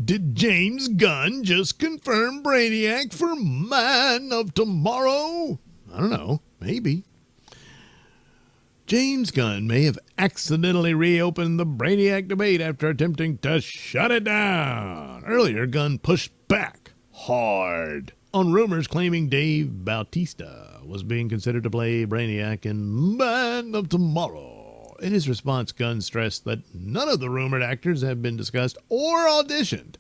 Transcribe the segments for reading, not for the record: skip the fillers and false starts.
Did James Gunn just confirm Brainiac for Man of Tomorrow? I don't know. Maybe. James Gunn may have accidentally reopened the Brainiac debate after attempting to shut it down. Earlier, Gunn pushed back hard on rumors claiming Dave Bautista was being considered to play Brainiac in Man of Tomorrow. In his response, Gunn stressed that none of the rumored actors have been discussed or auditioned,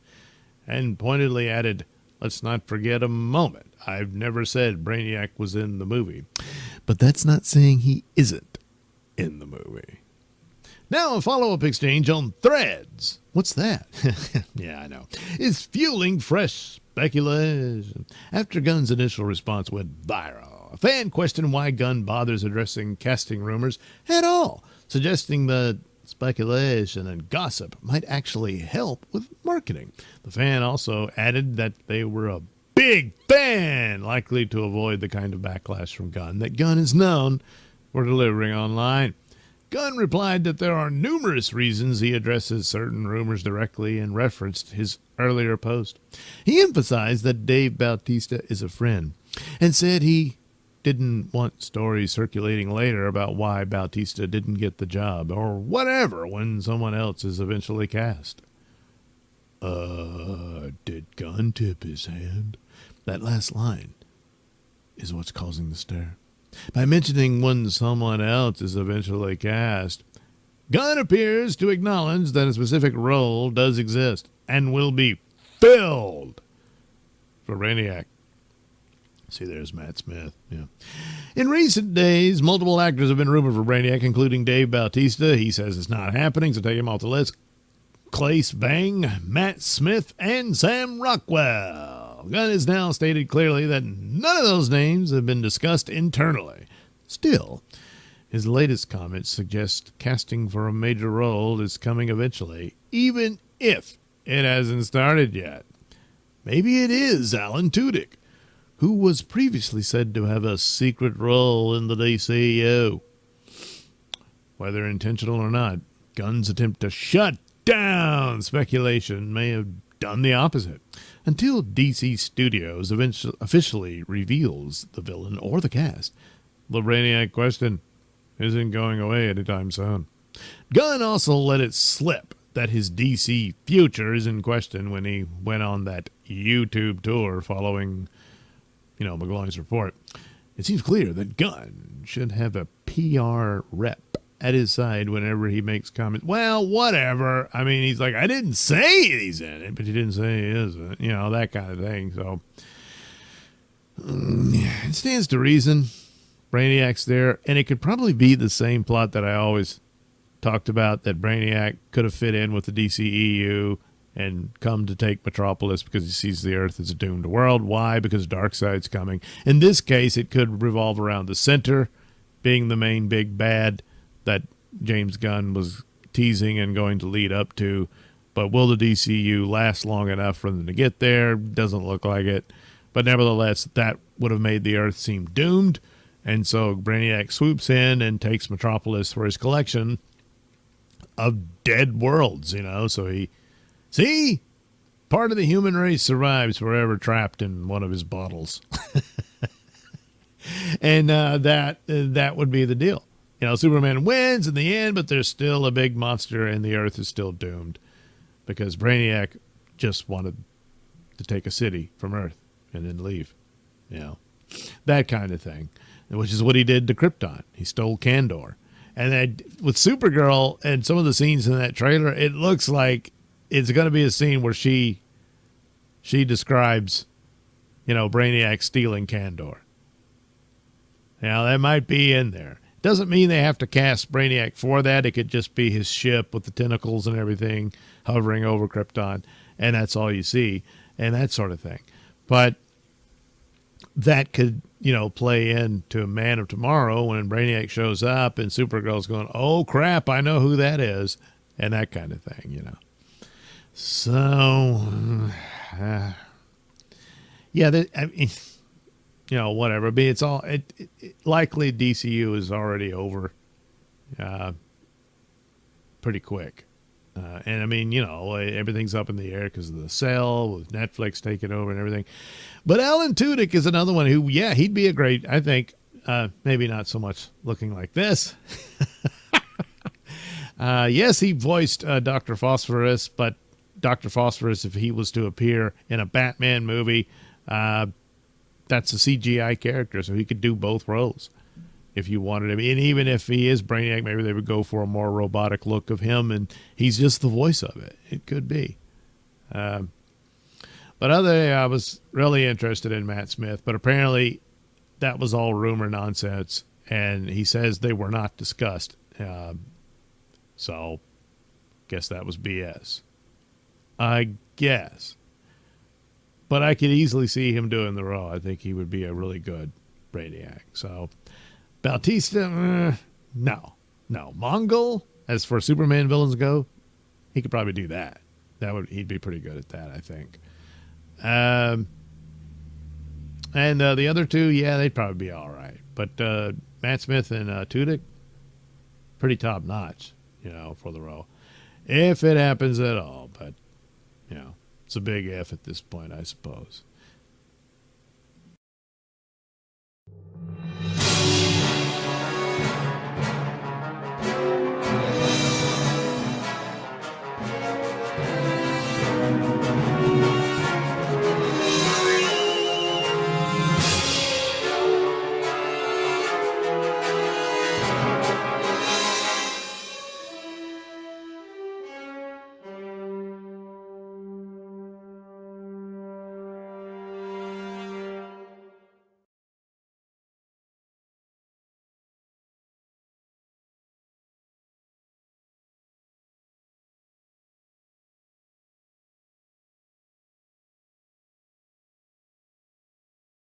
and pointedly added, "Let's not forget a moment. I've never said Brainiac was in the movie." But that's not saying he isn't in the movie. Now a follow-up exchange on Threads. What's that? Yeah, I know. Is fueling fresh speculation. After Gunn's initial response went viral, a fan questioned why Gunn bothers addressing casting rumors at all, suggesting that speculation and gossip might actually help with marketing. The fan also added that they were a big fan, likely to avoid the kind of backlash from Gunn that Gunn is known for delivering online. Gunn replied that there are numerous reasons he addresses certain rumors directly and referenced his earlier post. He emphasized that Dave Bautista is a friend and said he didn't want stories circulating later about why Bautista didn't get the job or whatever when someone else is eventually cast. Did Gunn tip his hand? That last line is what's causing the stir. By mentioning when someone else is eventually cast, Gunn appears to acknowledge that a specific role does exist and will be filled for Brainiac. See, there's Matt Smith. Yeah. In recent days, multiple actors have been rumored for Brainiac, including Dave Bautista. He says it's not happening, so take him off the list. Clace Bang, Matt Smith, and Sam Rockwell. Gunn has now stated clearly that none of those names have been discussed internally. Still, his latest comments suggest casting for a major role is coming eventually, even if it hasn't started yet. Maybe it is Alan Tudyk, who was previously said to have a secret role in the DCU. Whether intentional or not, Gunn's attempt to shut down speculation may have done the opposite. Until DC Studios officially reveals the villain or the cast, the Brainiac question isn't going away anytime soon. Gunn also let it slip that his DC future is in question when he went on that YouTube tour following, McGloin's report. It seems clear that Gunn should have a PR rep at his side whenever he makes comments. Well, whatever. I mean, he's like, I didn't say he's in it, but he didn't say he isn't. That kind of thing. So it stands to reason Brainiac's there, and it could probably be the same plot that I always talked about, that Brainiac could have fit in with the DCEU and come to take Metropolis because he sees the Earth as a doomed world. Why? Because Darkseid's coming. In this case, it could revolve around the Center being the main big bad that James Gunn was teasing and going to lead up to. But will the DCU last long enough for them to get there? Doesn't look like it. But nevertheless, that would have made the Earth seem doomed. And so Brainiac swoops in and takes Metropolis for his collection of dead worlds, So part of the human race survives forever trapped in one of his bottles. And that would be the deal. Superman wins in the end, but there's still a big monster and the Earth is still doomed because Brainiac just wanted to take a city from Earth and then leave. That kind of thing, which is what he did to Krypton. He stole Kandor. And then with Supergirl and some of the scenes in that trailer, it looks like it's going to be a scene where she describes, Brainiac stealing Kandor. That might be in there. Doesn't mean they have to cast Brainiac for that. It could just be his ship with the tentacles and everything hovering over Krypton, and that's all you see, and that sort of thing. But that could, play into Man of Tomorrow when Brainiac shows up and Supergirl's going, oh, crap, I know who that is, and that kind of thing, So, whatever. But it's all likely DCU is already over pretty quick. And I mean, everything's up in the air because of the sale with Netflix taking over and everything. But Alan Tudyk is another one who, he'd be a great, I think, maybe not so much looking like this. Yes, he voiced Dr. Phosphorus, but Dr. Phosphorus, if he was to appear in a Batman movie, that's a CGI character, so he could do both roles if you wanted him. And even if he is Brainiac, maybe they would go for a more robotic look of him, and he's just the voice of it. It could be. But I was really interested in Matt Smith, but apparently that was all rumor nonsense, and he says they were not discussed. So guess that was BS. I guess. But I could easily see him doing the role. I think he would be a really good Brainiac. So Bautista, no. Mongol, as for Superman villains go, he could probably do that. He'd be pretty good at that, I think. And the other two, they'd probably be all right. But Matt Smith and Tudyk, pretty top notch, for the role, if it happens at all. But it's a big if at this point, I suppose.